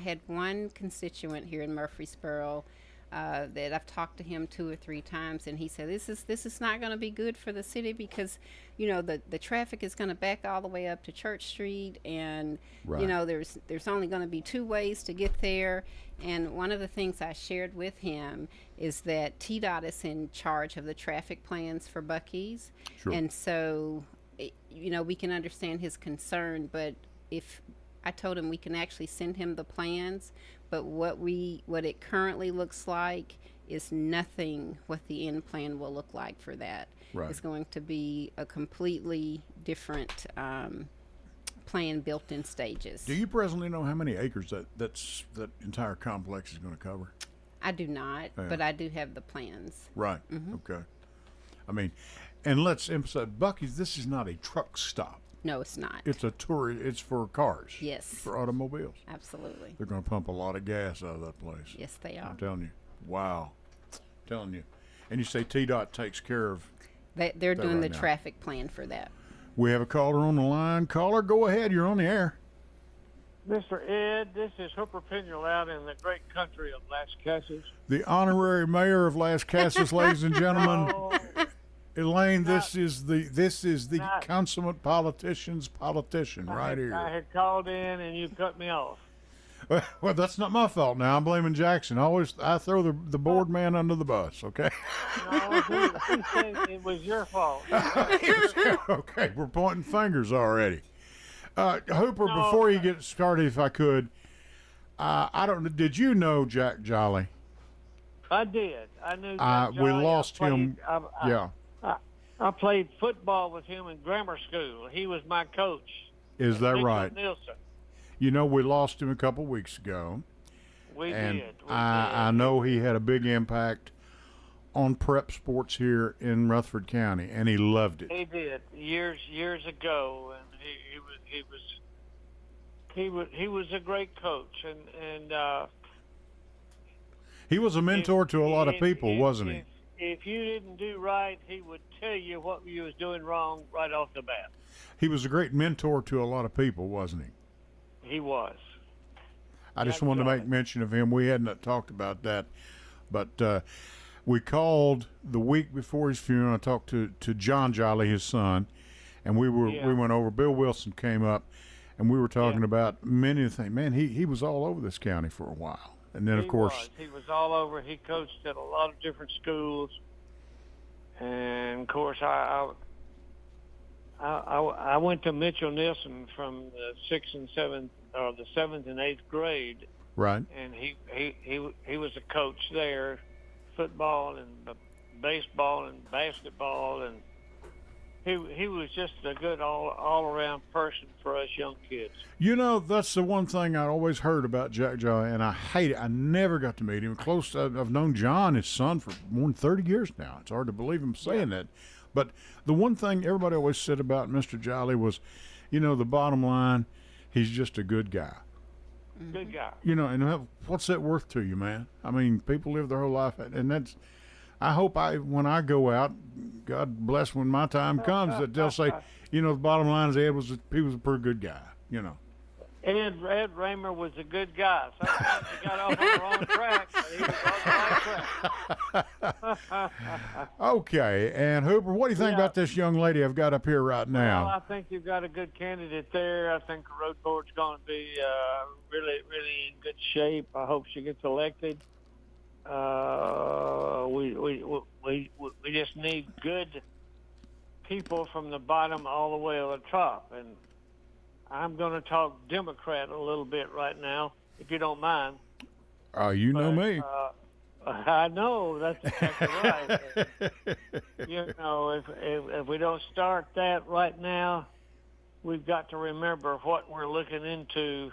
had one constituent here in Murfreesboro that I've talked to him 2 or 3 times, and he said this is not going to be good for the city because the traffic is going to back all the way up to Church Street, and there's only going to be 2 ways to get there. And one of the things I shared with him is that TDOT is in charge of the traffic plans for Buc-ee's, and so we can understand his concern, but if I told him we can actually send him the plans, but what it currently looks like is nothing what the end plan will look like for that. Right. It's going to be a completely different plan built in stages. Do you presently know how many acres that entire complex is going to cover? I do not, but I do have the plans. Right. Mm-hmm. Okay. I mean, and let's emphasize, Buc-ee's, this is not a truck stop. No, it's not. It's it's for cars. Yes. For automobiles. Absolutely. They're going to pump a lot of gas out of that place. Yes, they are. I'm telling you. Wow. I'm telling you. And you say TDOT takes care of they're doing the traffic plan for that. We have a caller on the line. Caller, go ahead. You're on the air. Mr. Ed, this is Hooper Piniel out in the great country of Las Casas. The honorary mayor of Las Casas, ladies and gentlemen. Oh, Elaine, this is the consummate politician's politician right here. I had called in and you cut me off. Well, that's not my fault now. I'm blaming Jackson. I throw the board man under the bus, okay? No, he said it was your fault. Okay, we're pointing fingers already. Hooper, No. before you get started, if I could, I don't. Did you know Jack Jolly? I did. I knew Jack We Jolly. lost him. I played football with him in grammar school. He was my coach. Is that Mitchell right? Nielsen. You know, we lost him a couple weeks ago. We And did. I know he had a big impact on prep sports here in Rutherford County, and he loved it. He did years ago, and he was a great coach, and He was a mentor to a lot of people, wasn't he? If you didn't do right, he would tell you what you was doing wrong right off the bat. He was a great mentor to a lot of people, wasn't he? He was. I just Jack wanted to Jolly. make mention of him. We hadn't talked about that, but we called the week before his funeral. I talked to John Jolly, his son, and we went over. Bill Wilson came up, and we were talking about many of the things. Man, he was all over this county for a while, and then of course he was all over. He coached at a lot of different schools, and of course I went to Mitchell Nielsen from the 6th and 7th, or the 7th and 8th grade, right. and he was a coach there, football and baseball and basketball, and he was just a good all around person for us young kids. You know, that's the one thing I always heard about Jack Jolly, and I hate it. I never got to meet him. I've known John, his son, for more than 30 years now. It's hard to believe him saying that. But the one thing everybody always said about Mr. Jolly was, you know, the bottom line, he's just a good guy. Good guy. You know, and what's that worth to you, man? I mean, people live their whole life, and that's. I hope when I go out, God bless when my time comes, that they'll say, you know, the bottom line is he was a pretty good guy. You know. Ed Raymer was a good guy. Sometimes he got off on the wrong track, but he was on the right track. Okay, and Hooper, what do you think about this young lady I've got up here right now? Well, I think you've got a good candidate there. I think the road board's going to be really in good shape. I hope she gets elected. We just need good people from the bottom all the way to the top, and I'm going to talk Democrat a little bit right now, if you don't mind. You know me. I know, that's exactly right. You know, if we don't start that right now, we've got to remember what we're looking into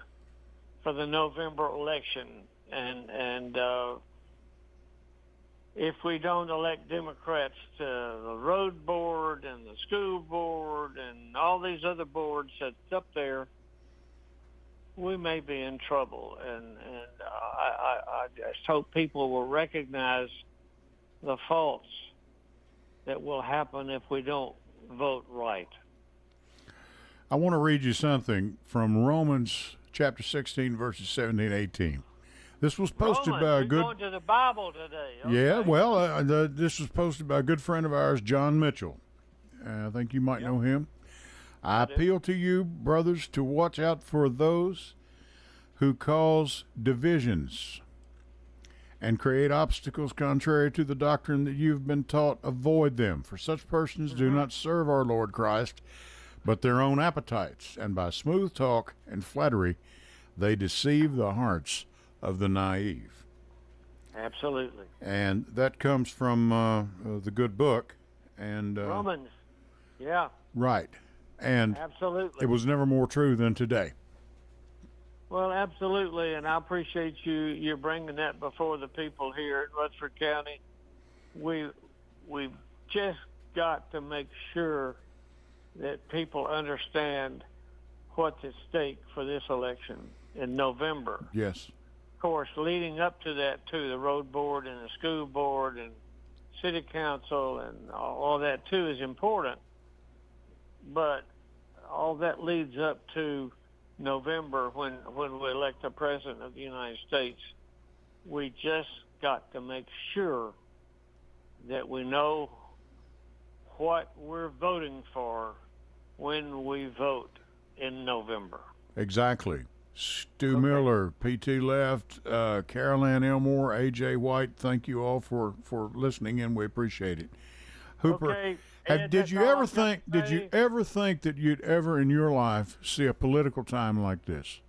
for the November election, and if we don't elect Democrats to the road board and the school board and all these other boards that's up there, we may be in trouble. And I just hope people will recognize the faults that will happen if we don't vote right. I want to read you something from Romans chapter 16, verses 17 and 18. This was posted by a good. Going to the Bible today. Okay. Yeah, well, this was posted by a good friend of ours, John Mitchell. I think you might know him. I appeal to you, brothers, to watch out for those who cause divisions and create obstacles contrary to the doctrine that you've been taught. Avoid them, for such persons do not serve our Lord Christ, but their own appetites, and by smooth talk and flattery they deceive the hearts of the naive. Absolutely. And that comes from the good book. And Romans. Yeah. Right. And absolutely. It was never more true than today. Well, absolutely, and I appreciate you bringing that before the people here in Rutherford County. We've just got to make sure that people understand what's at stake for this election in November. Yes. Of course, leading up to that, too, the road board and the school board and city council and all that, too, is important. But all that leads up to November when we elect the President of the United States. We just got to make sure that we know what we're voting for when we vote in November. Exactly. Stu Miller, P.T. Left, Carol Ann Elmore, A.J. White, thank you all for listening in. We appreciate it. Hooper, Okay, Did you ever think that you'd ever in your life see a political time like this?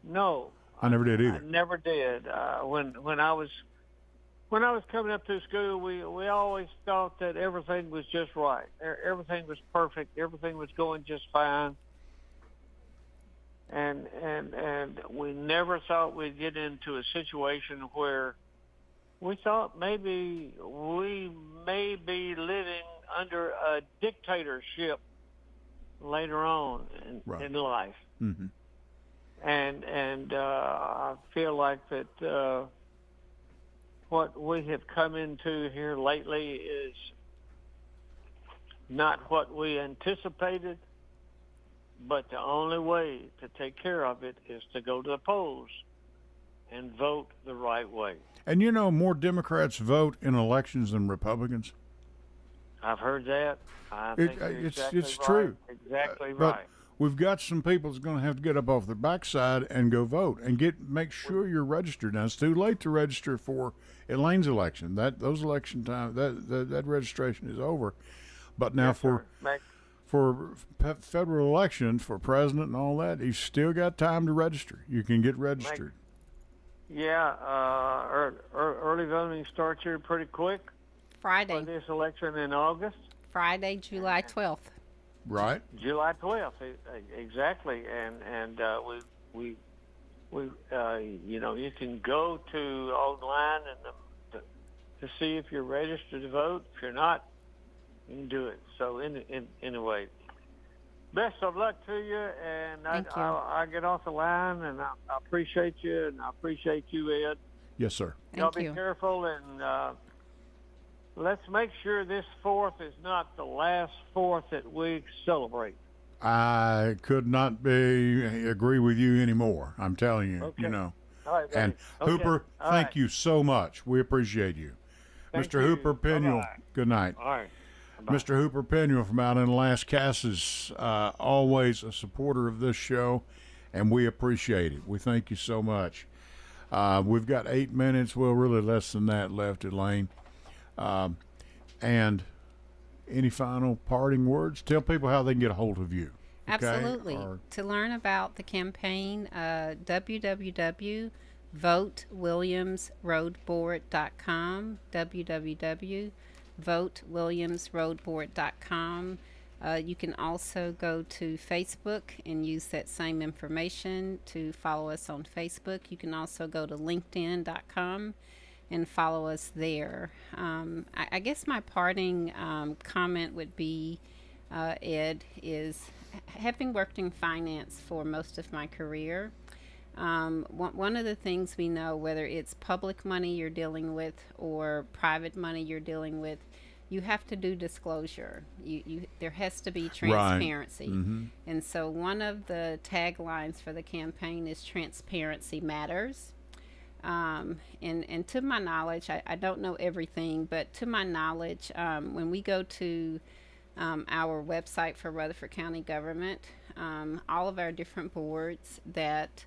No, I never did either. I never did. When I was coming up through school, we always thought that everything was just right. Everything was perfect. Everything was going just fine. And we never thought we'd get into a situation where we thought maybe we may be living under a dictatorship later on in life. Mm-hmm. And I feel like that what we have come into here lately is not what we anticipated, but the only way to take care of it is to go to the polls and vote the right way. And more Democrats vote in elections than Republicans. I've heard that. I think it's true. Exactly right. But we've got some people that's going to have to get up off their backside and go vote and make sure you're registered. Now it's too late to register for Elaine's election. Those election time that registration is over. But now for federal elections, for president and all that, you've still got time to register. You can get registered. Early voting starts here pretty quick. Friday. For this election in August. Friday, July 12th. Right. July 12th, exactly. And we you can go to online and to see if you're registered to vote. If you're not, you can do it. So anyway, best of luck to you. And I get off the line, and I appreciate you, and I appreciate you, Ed. Yes, sir. Y'all be careful, and let's make sure this 4th is not the last 4th that we celebrate. I could not agree with you anymore. I'm telling you, Okay. All right, and okay. Hooper, thank you so much. We appreciate you. Thank Mr. you. Hooper Penuel, Bye-bye. good night. All right. Bye. Mr. Hooper Penuel from out in Las Casas, always a supporter of this show, and we appreciate it. We thank you so much. We've got 8 minutes, well, really less than that left, Elaine. And any final parting words? Tell people how they can get a hold of you. Okay? Absolutely. To learn about the campaign, www.votewilliamsroadboard.com, www.votewilliamsroadboard.com. You can also go to Facebook and use that same information to follow us on Facebook. You can also go to linkedin.com and follow us there. I guess my parting comment would be, Ed, is having worked in finance for most of my career, one of the things we know, whether it's public money you're dealing with or private money you're dealing with, you have to do disclosure. There has to be transparency. Right. Mm-hmm. And so one of the taglines for the campaign is transparency matters. And to my knowledge, I don't know everything, but to my knowledge, when we go to our website for Rutherford County government, all of our different boards that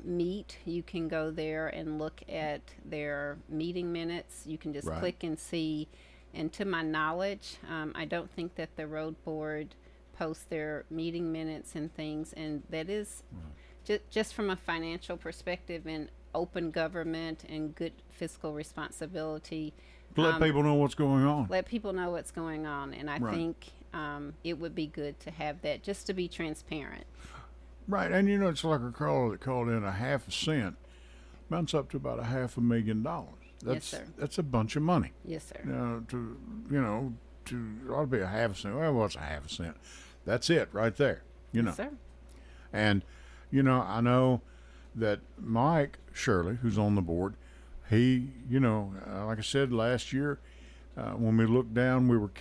meet, you can go there and look at their meeting minutes. You can just click and see. And to my knowledge, I don't think that the road board posts their meeting minutes and things, and that is just from a financial perspective and open government and good fiscal responsibility. Let people know what's going on. Let people know what's going on, and I think it would be good to have that, just to be transparent. Right, and it's like a caller that called in a half a cent, amounts up to about $500,000. Yes, sir. That's a bunch of money. Yes, sir. To ought to be a half a cent. Well, what's a half a cent? That's it right there. Yes, sir. And I know that Mike Shirley, who's on the board, he, like I said last year, when we looked down, we were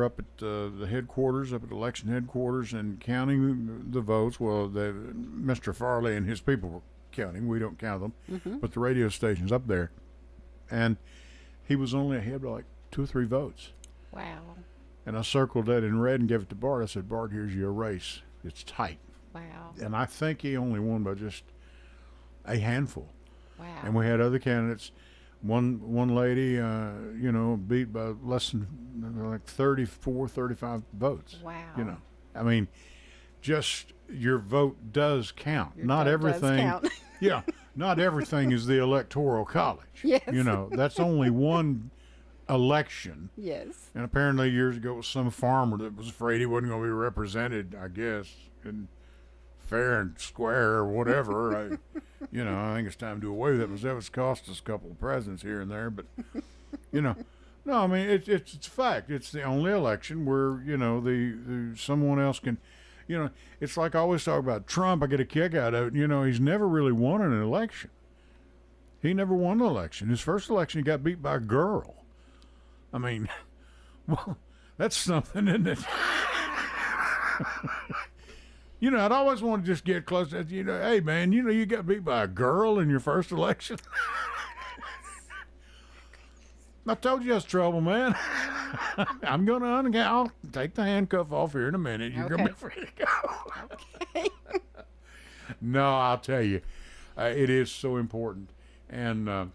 up at the headquarters, up at election headquarters, and counting the votes. Well, Mr. Farley and his people were counting. We don't count them, but the radio station's up there, and he was only ahead by like 2 or 3 votes. Wow. And I circled that in red and gave it to Bart. I said, Bart, here's your race. It's tight. Wow. And I think he only won by just a handful. Wow. And we had other candidates One lady, beat by less than like 34, 35 votes. Wow. I mean, just your vote does count. Your Not vote everything. does count. Yeah, not everything is the Electoral College. Yes. That's only one election. Yes. And apparently years ago it was some farmer that was afraid he wasn't going to be represented, I guess, in fair and square or whatever. I think it's time to do away with it. That was cost us a couple of presidents here and there. But, no, I mean, it's a fact. It's the only election where, the someone else can, it's like I always talk about Trump. I get a kick out of it. He's never really won an election. He never won an election. His first election, he got beat by a girl. I mean, well, that's something, isn't it? I'd always want to just get close to, hey, man, you got beat by a girl in your first election. I told you that's trouble, man. I'll take the handcuff off here in a minute. You're going to be free to go. Okay. No, I'll tell you, it is so important. And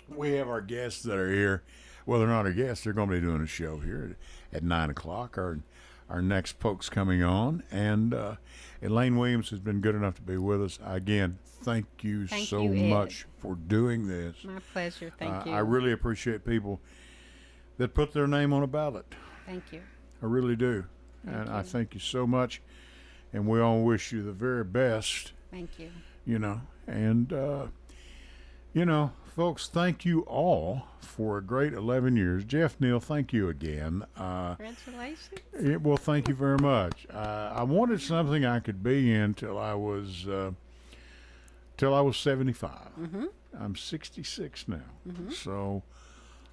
we have our guests that are here. Well, they're not our guests. They're going to be doing a show here at 9 o'clock. Our next folks coming on. And Elaine Williams has been good enough to be with us. Again, thank you so much for doing this. My pleasure. Thank you. I really appreciate people that put their name on a ballot. Thank you. I really do. I thank you so much. And we all wish you the very best. Thank you. Folks, thank you all for a great 11 years. Jeff Neal, thank you again. Congratulations. Well, thank you very much. I wanted something I could be in till I was 75. Mm-hmm. I'm 66 now. Mm-hmm. So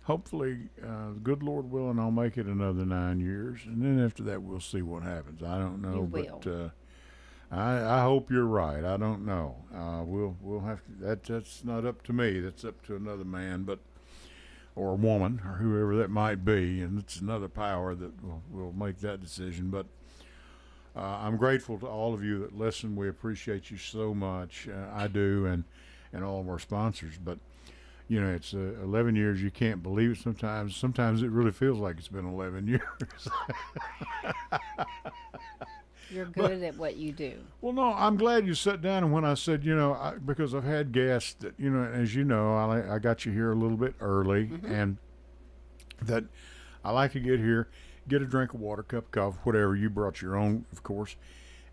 hopefully, good Lord willing, I'll make it another 9 years. And then after that, we'll see what happens. I don't know. You will. But I hope you're right. I don't know. We'll have to. That's not up to me. That's up to another man, or a woman, or whoever that might be, and it's another power that will make that decision. But I'm grateful to all of you that listen. We appreciate you so much. I do, and all of our sponsors. But it's 11 years. You can't believe it sometimes. Sometimes it really feels like it's been 11 years. You're good at what you do. Well, no, I'm glad you sat down. And when I said, because I've had guests that, as you know, I got you here a little bit early, mm-hmm. and that I like to get here, get a drink of water, cup of coffee, whatever. You brought your own, of course,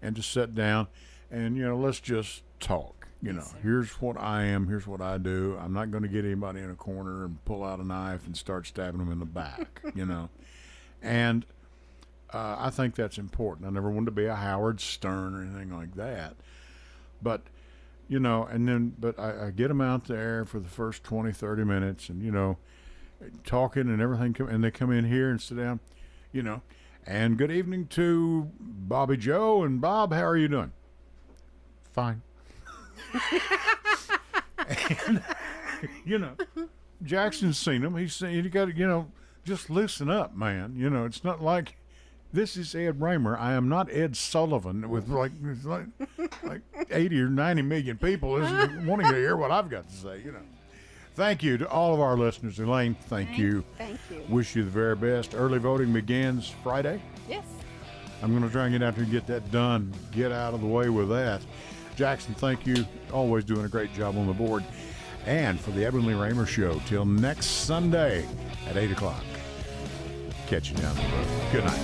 and just sit down and, let's just talk. Yes, here's what I am, here's what I do. I'm not going to get anybody in a corner and pull out a knife and start stabbing them in the back, And I think that's important. I never wanted to be a Howard Stern or anything like that. But, but I get them out there for the first 20, 30 minutes and, talking and everything. And they come in here and sit down, and good evening to Bobby Joe. And Bob, how are you doing? Fine. And, Jackson's seen them. He's saying, you got to, just listen up, man. It's not like, this is Ed Raymer. I am not Ed Sullivan with like 80 or 90 million people wanting to hear what I've got to say. Thank you to all of our listeners. Elaine, thank you. Thank you. Wish you the very best. Early voting begins Friday. Yes. I'm going to try and get out there and get that done. Get out of the way with that. Jackson, thank you. Always doing a great job on the board. And for the Edwin Lee Raymer Show, till next Sunday at 8 o'clock. Catch you down the road. Good night.